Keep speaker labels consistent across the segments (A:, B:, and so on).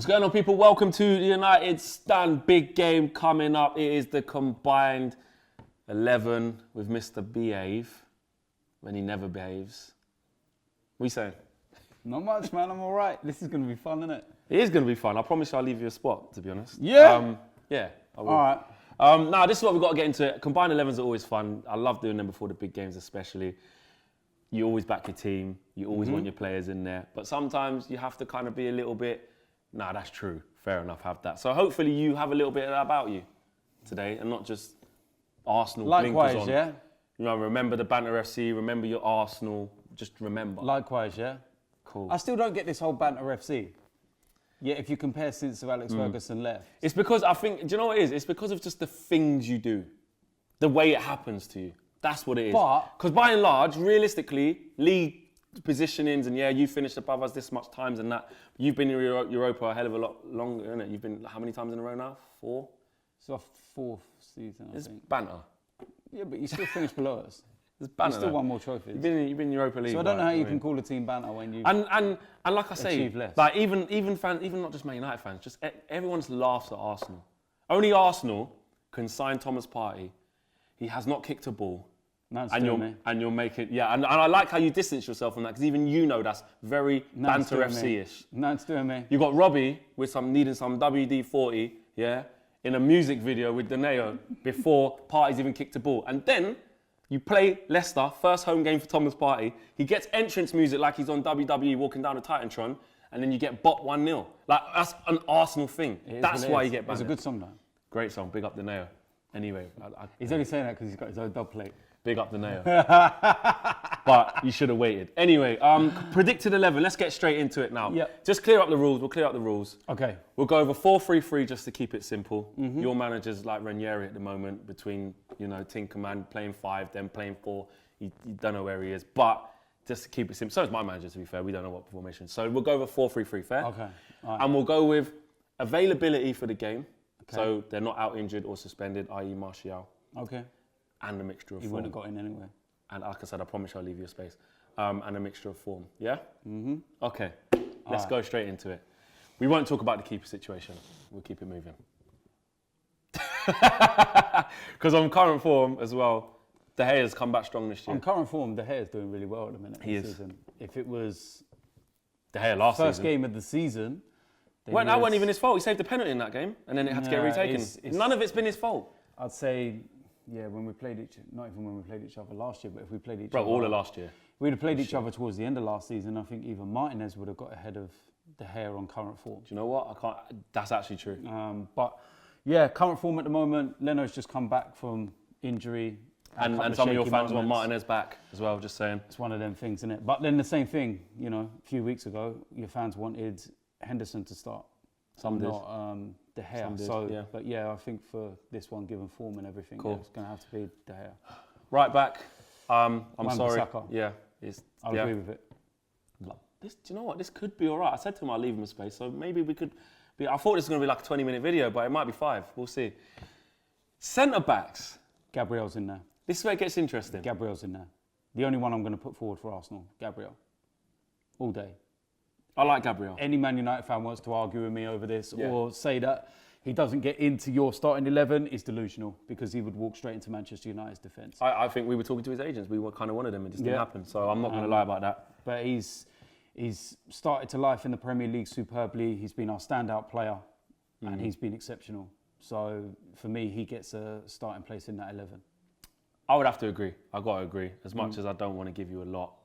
A: going on, people? Welcome to the United Stand. Big game coming up. It is the combined 11 with Mr. Behave when he never behaves. What are you saying?
B: Not much, man. I'm all right. This is going to be fun, isn't it?
A: It is going to be fun. I promise you I'll leave you a spot, to be honest.
B: Yeah?
A: Yeah, I will.
B: All right.
A: Now, this is what we've got to get into. Combined 11s are always fun. I love doing them before the big games, especially. You always back your team. You always want your players in there. But sometimes you have to kind of be a little bit, nah, that's true. Fair enough, have that. So hopefully you have a little bit of that about you today and not just Arsenal
B: Likewise,
A: blinkers on.
B: yeah?
A: You know, remember the Banter FC, remember your Arsenal, just remember.
B: Likewise, yeah?
A: Cool.
B: I still don't get this whole Banter FC. Yeah, if you compare since Alex Ferguson left.
A: It's because I think, do you know what it is? It's because of just the things you do, the way it happens to you. That's what it is. Because by and large, realistically, league positionings and you finished above us this much times and that. You've been in Europa a hell of a lot longer, isn't it? You've been how many times in a row now? 4?
B: It's our 4th season, I think.
A: It's banter.
B: Yeah, but you still finished below us.
A: It's banter.
B: You still won more trophies.
A: You've been in Europa League.
B: So I don't know how you can call a team banter when you
A: and like I say,
B: less.
A: like even fans, even not just Man United fans, just everyone just laughs at Arsenal. Only Arsenal can sign Thomas Partey. He has not kicked a ball. And you're making, and I like how you distance yourself from that, because even you know that's very Banter FC-ish.
B: No, it's doing me.
A: You got Robbie with needing some WD-40, in a music video with Daneo before Partey's even kicked a ball. And then you play Leicester, first home game for Thomas Partey. He gets entrance music like he's on WWE walking down a Titantron, and then you get bot 1-0. Like, that's an Arsenal thing. That's why you get banned.
B: It's a good song, though.
A: Great song, big up Daneo. Anyway.
B: He's only saying that because he's got his own dub plate.
A: Big up the nail. But you should have waited. Anyway, predicted 11. Let's get straight into it now.
B: Yep.
A: Just clear up the rules. We'll clear up the rules.
B: Okay.
A: We'll go over 4-3-3 just to keep it simple. Your manager's like Ranieri at the moment between, Tinkerman playing 5, then playing 4. You don't know where he is. But just to keep it simple. So is my manager, to be fair. We don't know what formation. So we'll go over 4-3-3, fair?
B: Okay. All right.
A: And we'll go with availability for the game. Okay. So they're not out injured or suspended, i.e. Martial.
B: Okay.
A: And a mixture of form.
B: He wouldn't have got in anyway.
A: And like I said, I promise I'll leave you a space. And a mixture of form, yeah? Okay, let's go straight into it. We won't talk about the keeper situation. We'll keep it moving. Because on current form as well, De Gea has come back strong this year.
B: On current form, De Gea is doing really well at the minute.
A: He is.
B: Season. If it was
A: De Gea last
B: first
A: season.
B: game of the season...
A: Well, that wasn't even his fault. He saved the penalty in that game, and then it had to get retaken. None of it's been his fault.
B: I'd say... Yeah, when we played not even when we played each other last year, but if we played each other...
A: all of last year.
B: We'd have played each other towards the end of last season. I think even Martinez would have got ahead of De Gea on current form.
A: Do you know what? That's actually true.
B: But yeah, current form at the moment, Leno's just come back from injury.
A: And some of your fans want Martinez back as well, just saying.
B: It's one of them things, isn't it? But then the same thing, a few weeks ago, your fans wanted Henderson to start.
A: Some did.
B: Not De Gea.
A: Some did,
B: so, But yeah, I think for this one, given form and everything, it's going to have to be De Gea.
A: Right back. I'm sorry.
B: Saka.
A: Yeah.
B: I'll agree with it.
A: Do you know what? This could be all right. I said to him I'll leave him a space, so maybe we could be... I thought this was going to be like a 20-minute video, but it might be 5. We'll see. Centre-backs.
B: Gabriel's in there.
A: This is where it gets interesting.
B: Gabriel's in there. The only one I'm going to put forward for Arsenal, Gabriel. All day.
A: I like Gabriel.
B: Any Man United fan wants to argue with me over this or say that he doesn't get into your starting 11 is delusional, because he would walk straight into Manchester United's defence.
A: I think we were talking to his agents. We kind of wanted him. It just didn't happen. So I'm not going to lie about that.
B: But he's started to life in the Premier League superbly. He's been our standout player and he's been exceptional. So for me, he gets a starting place in that 11.
A: I would have to agree. I've got to agree. As much as I don't want to give you a lot,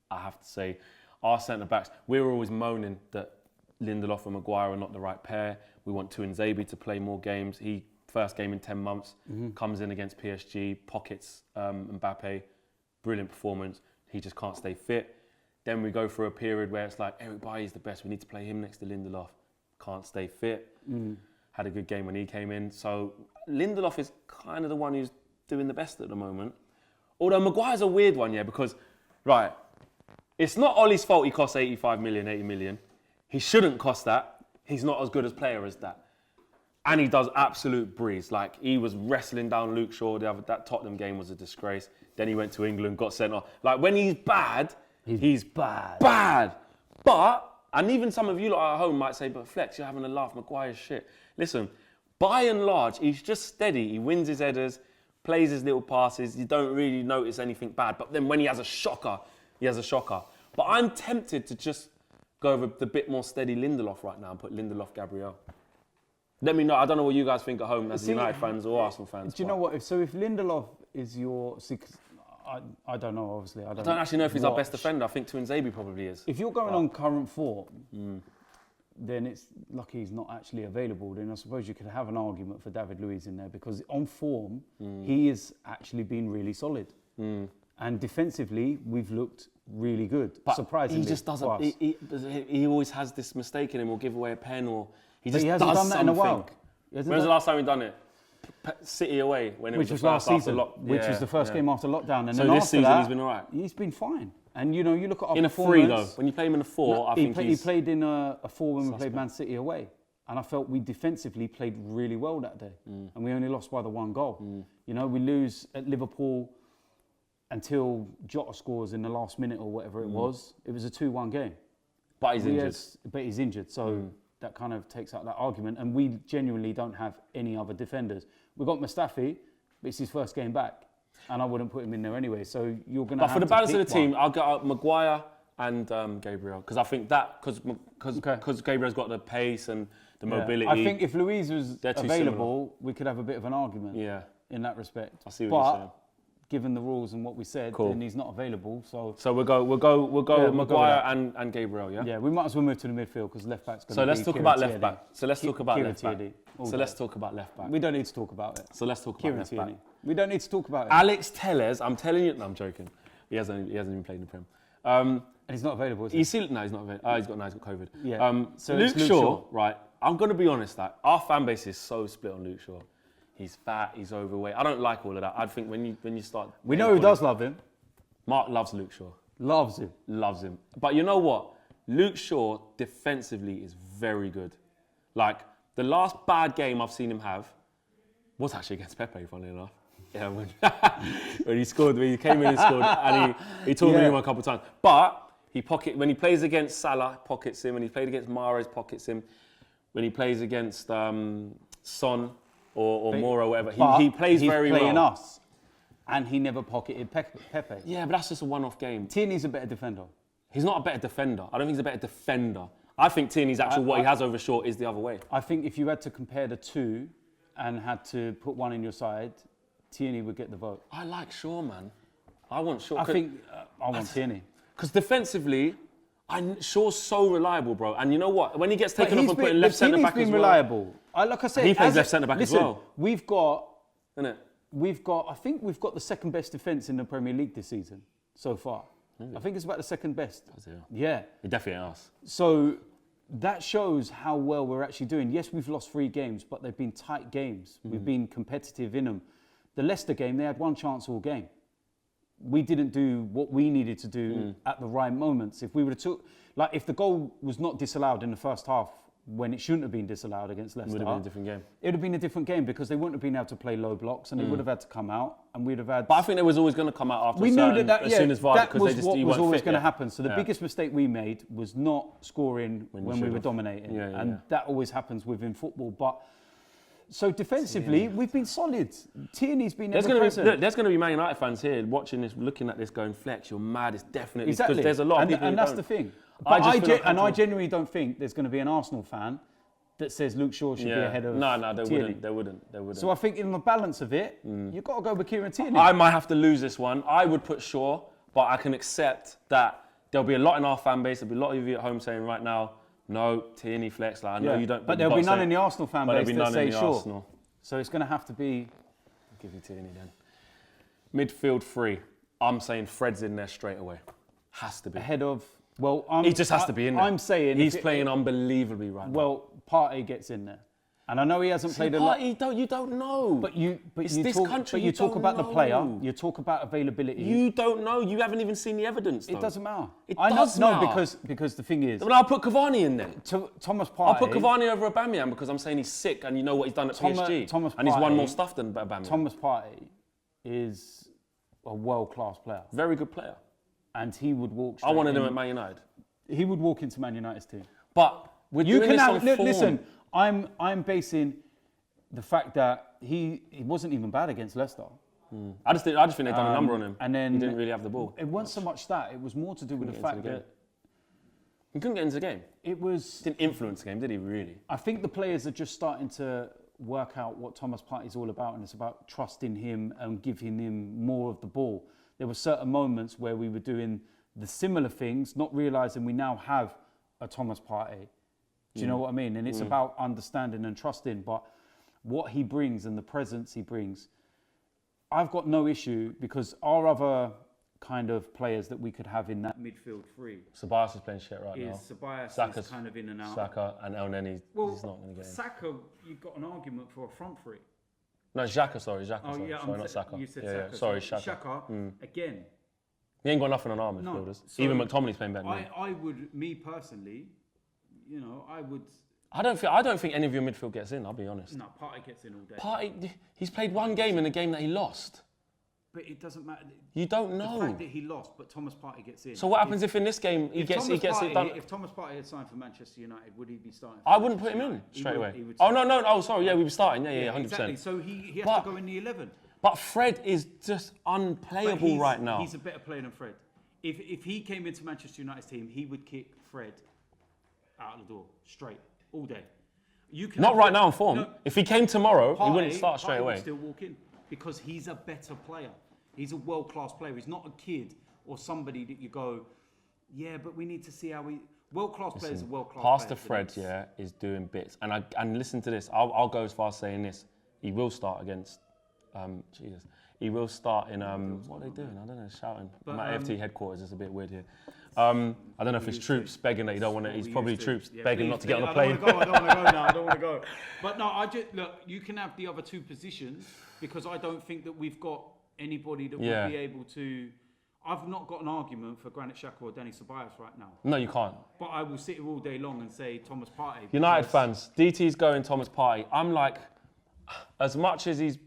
A: I have to say, our centre-backs, we were always moaning that Lindelof and Maguire are not the right pair. We want Tuanzebe to play more games. He, first game in 10 months, comes in against PSG, pockets Mbappe, brilliant performance. He just can't stay fit. Then we go through a period where it's like, Eric Bailly's the best. We need to play him next to Lindelof. Can't stay fit. Had a good game when he came in. So Lindelof is kind of the one who's doing the best at the moment. Although Maguire's a weird one, because, it's not Ollie's fault he costs 85 million, 80 million. He shouldn't cost that. He's not as good a player as that. And he does absolute breeze. Like, he was wrestling down Luke Shaw. That Tottenham game was a disgrace. Then he went to England, got sent off. Like, when he's bad, he's bad. But And even some of you lot at home might say, but Flex, you're having a laugh, Maguire's shit. Listen, by and large, he's just steady. He wins his headers, plays his little passes. You don't really notice anything bad. But then when he has a shocker, he has a shocker. But I'm tempted to just go with the bit more steady Lindelof right now and put Lindelof, Gabriel. Let me know. I don't know what you guys think at home as United fans or Arsenal fans.
B: Do you know what? If Lindelof is your... I don't know, obviously. I don't
A: actually know if he's our best defender. I think Tuanzebe probably is.
B: If you're going on current form, then it's lucky he's not actually available. Then I suppose you could have an argument for David Luiz in there because on form, he has actually been really solid. And defensively, we've looked really good. But surprisingly,
A: he just doesn't. He always has this mistake in him. Or give away a pen, or he
B: hasn't done that
A: something.
B: in a while.
A: When's the last time he done it? City away, when
B: which was last season, which was the first game after lockdown. And
A: so
B: then
A: this
B: after
A: season
B: that,
A: he's been alright.
B: He's been fine. And you know, you look at our
A: in a
B: performance,
A: 3 though. When you play him in a 4,
B: he played in a 4 when we played Man City away, and I felt we defensively played really well that day, and we only lost by the 1 goal. You know, we lose at Liverpool until Jota scores in the last minute or whatever it was. It was a 2-1 game.
A: But he's injured.
B: But he's injured, so that kind of takes out that argument. And we genuinely don't have any other defenders. We've got Mustafi, but it's his first game back. And I wouldn't put him in there anyway. So you're going to have to
A: But for the balance of the team,
B: one.
A: I'll go Maguire and Gabriel. Because I think that, because Gabriel's got the pace and the mobility.
B: I think if Luiz was available,
A: similar.
B: We could have a bit of an argument in that respect.
A: I see what you're saying.
B: Given the rules and what we said, then he's not available. So
A: we'll go Maguire and Gabriel, yeah?
B: Yeah, we might as well move to the midfield because left back's going to be
A: So let's talk about left back. So let's talk about left back.
B: So
A: let's talk about left back.
B: We don't need to talk about it.
A: So let's talk about left back.
B: We don't need to talk about it.
A: Alex Telles, I'm telling you, no, I'm joking. He hasn't even played in the Prem.
B: And he's not available, is he?
A: No, he's not available. He's got COVID.
B: Yeah.
A: So Luke Shaw, right? I'm going to be honest, our fan base is so split on Luke Shaw. He's fat, he's overweight. I don't like all of that. I think when you start...
B: We know who does love him.
A: Mark loves Luke Shaw.
B: Loves him.
A: Loves him. But you know what? Luke Shaw, defensively, is very good. Like, the last bad game I've seen him have was actually against Pepe, funnily enough. Yeah, when he scored, when he came in and scored, and he tore him a couple of times. But when he plays against Salah, pockets him. When he played against Mahrez, pockets him. When he plays against Son... or Moura, or whatever. He plays very well.
B: He's playing us, and he never pocketed Pepe.
A: Yeah, but that's just a one-off game.
B: Tierney's a better defender.
A: He's not a better defender. I don't think he's a better defender. I think Tierney's actually what he has over Shaw is the other way.
B: I think if you had to compare the two and had to put one in your side, Tierney would get the vote.
A: I like Shaw, man. I want Shaw.
B: I want Tierney.
A: Because defensively, Shaw's so reliable, bro. And you know what? When he gets taken off and put in left centre-back as well.
B: He's been reliable. Like I said,
A: he plays left centre-back as well.
B: We've got...
A: Isn't it?
B: I think we've got the second best defence in the Premier League this season, so far. I think it's about the second best. Yeah.
A: It definitely ain't us.
B: So that shows how well we're actually doing. Yes, we've lost 3 games, but they've been tight games. We've been competitive in them. The Leicester game, they had 1 chance all game. We didn't do what we needed to do at the right moments. If we would have if the goal was not disallowed in the first half when it shouldn't have been disallowed against Leicester,
A: it would have been a different game.
B: It would have been a different game because they wouldn't have been able to play low blocks and they would have had to come out and we'd have had...
A: But I think they was always going to come out after
B: as soon
A: as VAR because they just
B: what was always going to
A: happen.
B: happen. So the biggest mistake we made was not scoring when we were dominating. And that always happens within football. But so defensively, we've been solid. Tierney's been
A: there's going to be Man United fans here watching this, looking at this, going, "Flex, you're mad." It's definitely because there's a lot of people
B: and that's the thing. But I genuinely don't think there's going to be an Arsenal fan that says Luke Shaw should be ahead of Tierney.
A: They wouldn't.
B: So I think in the balance of it, you've got to go with Kieran Tierney.
A: I might have to lose this one. I would put Shaw, but I can accept that there'll be a lot in our fan base. There'll be a lot of you at home saying right now, no, Tierney, Flex. Like, I know you don't.
B: But there'll be none in the Arsenal fan base that say Shaw.
A: Arsenal.
B: So it's going to have to be...
A: I'll give you Tierney then. Midfield 3. I'm saying Fred's in there straight away. Has to be.
B: Ahead of...
A: he just has to be in there.
B: I'm saying...
A: He's playing unbelievably right now.
B: Well, Partey gets in there. And I know he hasn't played a lot.
A: You don't know.
B: But you talk about the player. You talk about availability.
A: You don't know. You haven't even seen the evidence, though.
B: It doesn't matter.
A: It does matter.
B: No, because the thing is...
A: But I'll put Cavani in there.
B: Thomas Partey...
A: I'll put Cavani over Aubameyang because I'm saying he's sick and you know what he's done at PSG. And he's won more stuff than Aubameyang.
B: Thomas Partey is a world-class player.
A: Very good player.
B: And he would walk
A: I wanted him at Man United.
B: He would walk into Man United's team.
A: But we're
B: You
A: doing
B: can
A: this on
B: have,
A: form.
B: listen, I'm basing the fact that he wasn't even bad against Leicester.
A: I just think they've done a number on him.
B: And then
A: he didn't really have the ball.
B: It wasn't so much that. It was more to do with the
A: Couldn't get
B: fact
A: into the
B: that
A: He couldn't get into the game.
B: it was.
A: Didn't influence the game, did he? Really?
B: I think the players are just starting to work out what Thomas Partey's all about, and it's about trusting him and giving him more of the ball. There were certain moments where we were doing the similar things, not realising we now have a Thomas Partey. Do you know what I mean? And it's about understanding and trusting, but what he brings and the presence he brings, I've got no issue because our other kind of players that we could have in that midfield three
A: Ceballos is playing shit right now.
B: Ceballos
A: Saka's
B: is kind of in and out.
A: Saka and El Neni, he's not going to get in.
B: Saka, you've got an argument for a front three.
A: No, Xhaka, sorry.
B: Oh,
A: Sorry,
B: yeah,
A: not Saka.
B: You said
A: yeah,
B: Saka.
A: yeah, sorry,
B: So
A: Xhaka.
B: again.
A: He ain't got nothing on our midfielders.
B: So
A: Even McTominay's playing better than him.
B: I would, me personally, I would.
A: I don't think any of your midfield gets in, I'll be honest.
B: No, Partey gets in all day.
A: Partey, he's played one game in a game that he lost.
B: But it doesn't matter.
A: You don't know.
B: The fact that he lost, but Thomas Partey gets in.
A: So what happens if in this game he gets it done?
B: If Thomas Partey had signed for Manchester United, would he be starting?
A: I wouldn't put him in straight away. Oh no, oh sorry, yeah, we were starting, yeah, 100%.
B: Exactly. So he has to go in the 11.
A: But Fred is just unplayable right now.
B: He's a better player than Fred. If he came into Manchester United's team, he would kick Fred out of the door straight all day.
A: Not right now in form. No, if he came tomorrow, he wouldn't start straight away.
B: Would still walk in because he's a better player. He's a world-class player. He's not a kid or somebody that you go, yeah, but we need to see how we. World-class players are world-class players.
A: Pastor Fred, yeah, is doing bits, and listen to this. I'll go as far as saying this. He will start against. Jesus. He will start in, what are they doing? I don't know, shouting. But, I'm at AFTV headquarters, it's a bit weird here. I don't know if it's troops begging that you don't want to, he's probably troops begging not to get on the plane.
B: I don't want to go now, I don't want to go. But no, look, you can have the other two positions because I don't think that we've got anybody that would be able to. I've not got an argument for Granit Xhaka or Danny Ceballos right now.
A: No, you can't.
B: But I will sit here all day long and say Thomas Partey.
A: United fans, DT's going Thomas Partey. I'm like, as much as he's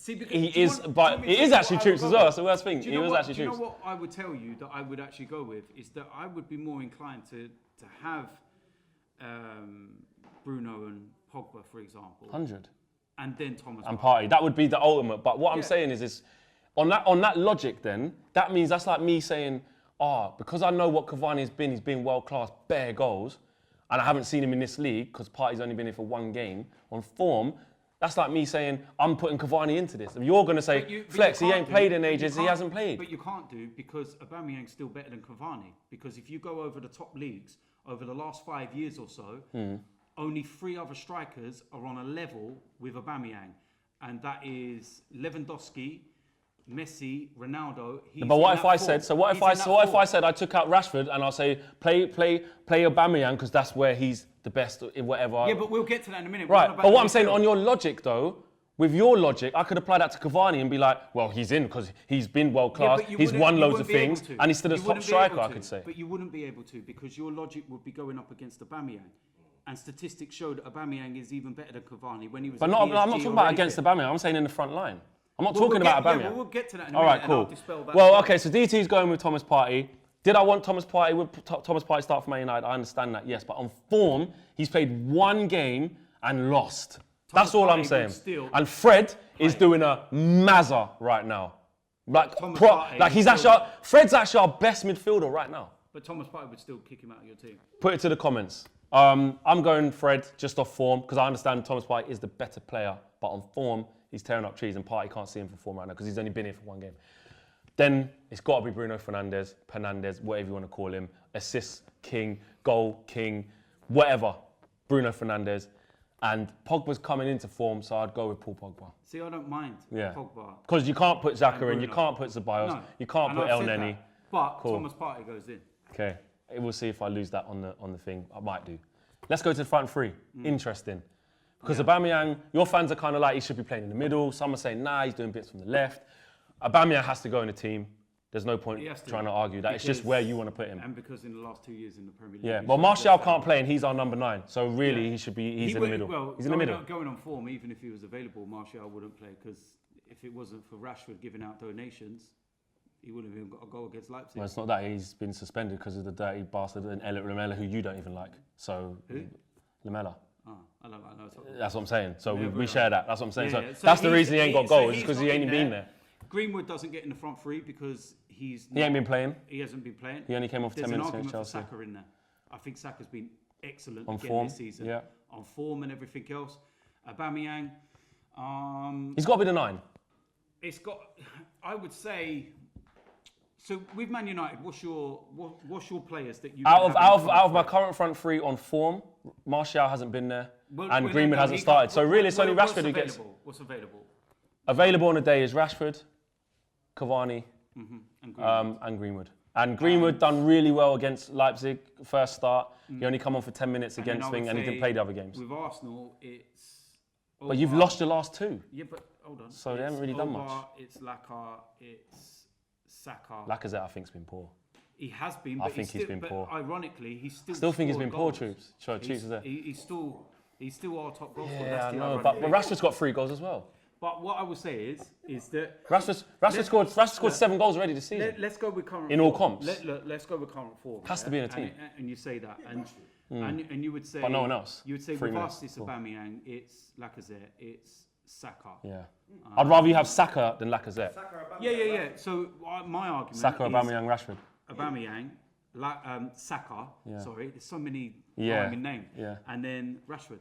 A: it is actually troops as well. That's the worst thing. He was actually troops.
B: You know what I would tell you that I would actually go with is that I would be more inclined to have Bruno and Pogba, for example.
A: 100.
B: And then Thomas
A: and Partey. That would be the ultimate. But what I'm saying is on that logic, then that means that's like me saying, because I know what Cavani has been. He's been world class, bare goals, and I haven't seen him in this league because Partey's only been here for one game on form. That's like me saying, I'm putting Cavani into this. You're going to say, Flex, he ain't played in ages, he hasn't played.
B: But you can't do because Aubameyang's still better than Cavani. Because if you go over the top leagues, over the last 5 years or so, only 3 other strikers are on a level with Aubameyang. And that is Lewandowski, Messi, Ronaldo.
A: But what if I said, what if I said I took out Rashford and I'll say, play Aubameyang because that's where he's the best in whatever.
B: Yeah, but we'll get to that in a minute.
A: Right, but what I'm saying on your logic though, with your logic, I could apply that to Cavani and be like, well, he's in because he's been world class, he's won loads of things, and he's still a top striker, I could say.
B: But you wouldn't be able to because your logic would be going up against Aubameyang. And statistics show that Aubameyang is even better than Cavani when he was. But
A: I'm not talking about against Aubameyang, I'm saying in the front line. I'm not talking about Aubameyang.
B: Yeah, we'll get to that in a minute.
A: All right, cool. Well, okay, so DT's going with Thomas Partey. Did I want Thomas Partey? Would Thomas Partey start for Man United? I understand that, yes. But on form, he's played one game and lost. That's all I'm saying. And Fred is doing a mazza right now. Fred's actually our best midfielder right now.
B: But Thomas Partey would still kick him out of your team.
A: Put it to the comments. I'm going Fred just off form because I understand Thomas Partey is the better player. But on form, he's tearing up trees and Partey can't see him for form right now because he's only been here for one game. Then it's got to be Bruno Fernandes, whatever you want to call him, assist king, goal king, whatever. Bruno Fernandes. And Pogba's coming into form, so I'd go with Paul Pogba.
B: See, I don't mind Pogba.
A: Because you can't put Xhaka in, you can't put Ceballos, you can't put El Neni.
B: But Thomas Partey goes in.
A: Okay, we'll see if I lose that on the thing. I might do. Let's go to the front three. Interesting. Because Aubameyang, your fans are kind of like he should be playing in the middle. Some are saying, nah, he's doing bits from the left. Aubameyang has to go in the team. There's no point trying to argue that. It's just where you want to put him.
B: And because in the last 2 years in the Premier League.
A: Yeah, well, Martial can't play and he's our number 9. So really, he's in the middle.
B: Well,
A: he's in the middle.
B: Going on form, even if he was available, Martial wouldn't play because if it wasn't for Rashford giving out donations, he wouldn't have even got a goal against Leipzig.
A: Well, it's not that he's been suspended because of the dirty bastard and Elliot Lamela, who you don't even like. So,
B: Who?
A: Lamela.
B: Oh, I don't know.
A: That's what I'm saying. So
B: Yeah,
A: we share that. That's what I'm saying.
B: Yeah,
A: So that's the reason he ain't got goals, because he
B: he's
A: ain't
B: not
A: been
B: in
A: there.
B: Greenwood doesn't get in the front three because
A: He ain't been playing.
B: He hasn't been playing.
A: He only came off 10 minutes against Chelsea.
B: There's an argument for Saka in there. I think Saka's been excellent
A: On
B: again
A: form,
B: this season.
A: yeah.
B: On form and everything else. Aubameyang.
A: He's got to be the 9.
B: It's got. I would say. So with Man United, what's your players that you
A: Out of my current front three on form, Martial hasn't been there, and Greenwood hasn't started. So really, it's only Rashford who gets.
B: What's available?
A: Available on the day is Rashford, Cavani,
B: And Greenwood.
A: and Greenwood. And Greenwood done really well against Leipzig first start. He only come on for 10 minutes against Thing, and he didn't play the other games.
B: With Arsenal, it's.
A: But you've lost your last 2.
B: Yeah, but hold on.
A: So they haven't really done much.
B: It's Laka, it's Saka.
A: Lacazette, I think, has been poor.
B: He has been. But
A: I think he's been poor.
B: Ironically, he's still.
A: Still think he's been poor,
B: goals.
A: Troops. Sure, Troops is there.
B: He's still our top goal scorer.
A: Yeah,
B: That's
A: I
B: the
A: know.
B: ironic
A: But
B: thing.
A: Rashford's got 3 goals as well.
B: But what I will say is that
A: Rashford scored 7 goals already this season.
B: let's go with current
A: In all
B: form.
A: comps.
B: Let's go with current form.
A: Has to be in a team.
B: And you say that, and you would say.
A: But no one else.
B: You would say
A: 3
B: with
A: minutes.
B: us, it's Aubameyang, it's Lacazette, it's Saka.
A: Yeah. I'd rather you have Saka than Lacazette.
B: Yeah. So my argument
A: Saka,
B: is
A: Aubameyang, Rashford.
B: Aubameyang, Saka.
A: Yeah.
B: Sorry, there's so many
A: Yeah.
B: rhyming names.
A: Yeah.
B: And then Rashford.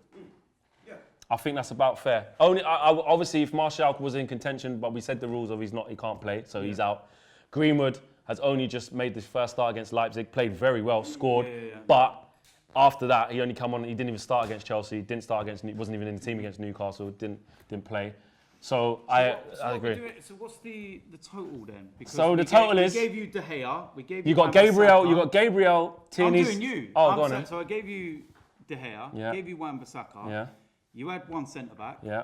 A: I think that's about fair. Obviously, if Martial was in contention, but we said the rules of he can't play, so he's out. Greenwood has only just made this first start against Leipzig, played very well, scored, but after that he only come on. He didn't even start against Chelsea, wasn't even in the team against Newcastle, didn't play. So I agree.
B: So what's the total then? Because
A: So the total is.
B: We gave you De Gea. We gave
A: You got Gabriel.
B: Wan-Bissaka.
A: You got Gabriel. Tierney's.
B: I'm doing you.
A: Oh, go on then.
B: So I gave you De Gea.
A: Yeah.
B: Gave you Wan-Bissaka.
A: Yeah.
B: You had 1 centre back.
A: Yeah.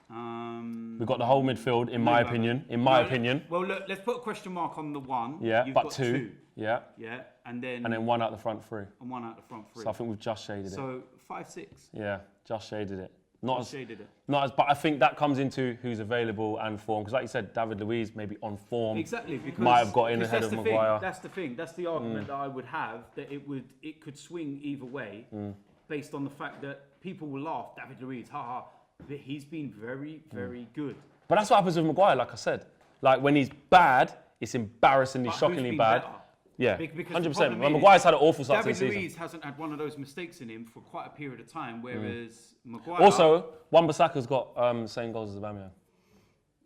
B: We've
A: got the whole midfield, in my opinion. In my opinion.
B: Well, look, let's put a question mark on the 1.
A: Yeah,
B: You've
A: but
B: got
A: 2. Yeah.
B: Yeah, and then
A: 1 out the front 3.
B: And 1 out the front 3.
A: So I think we've just shaded it.
B: So 5-6.
A: Yeah, just shaded it. But I think that comes into who's available and form. Because like you said, David Luiz maybe on form.
B: Exactly, because
A: might have got in ahead of Maguire.
B: That's the thing. That's the argument that I would have, that it could swing either way, based on the fact that people will laugh. David Luiz, haha. But he's been very, very good.
A: But that's what happens with Maguire, like I said. Like when he's bad, it's embarrassingly,
B: But
A: shockingly
B: who's been
A: bad.
B: better?
A: Yeah,
B: Because
A: 100%. Well, Maguire's had an awful start to the
B: David
A: season.
B: Luiz hasn't had one of those mistakes in him for quite a period of time, whereas Maguire.
A: Also, Wan-Bissaka's got the same goals as Aubameyang.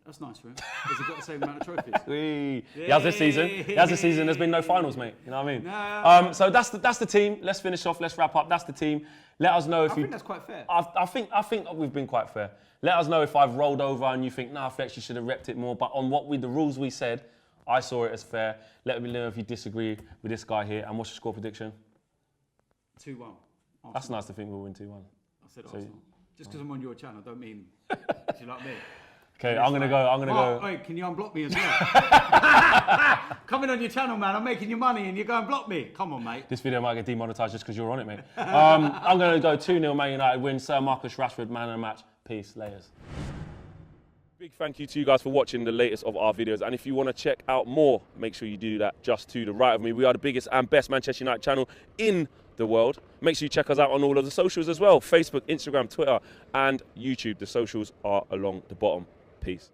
B: That's nice for him. Has he got the same amount of trophies?
A: He has this season. There's been no finals, mate. You know what I mean?
B: No.
A: So that's the team. Let's finish off. Let's wrap up. That's the team. Let us know if
B: I think that's quite fair.
A: I think we've been quite fair. Let us know if I've rolled over and you think, nah, Flex, you should have repped it more. But on the rules we said, I saw it as fair. Let me know if you disagree with this guy here. And what's your score prediction?
B: 2-1.
A: That's nice to think we'll win 2-1.
B: I said Arsenal. Just because I'm on your channel, don't mean. Do you know what I mean?
A: Okay, I'm gonna go.
B: Wait, can you unblock me as well? Coming on your channel, man. I'm making your money, and you're going to block me. Come on, mate.
A: This video might get demonetized just because you're on it, mate. I'm gonna go 2-0 Man United win. Sir Marcus Rashford, man of the match. Peace, layers. Big thank you to you guys for watching the latest of our videos. And if you want to check out more, make sure you do that just to the right of me. We are the biggest and best Manchester United channel in the world. Make sure you check us out on all of the socials as well. Facebook, Instagram, Twitter, and YouTube. The socials are along the bottom. Peace.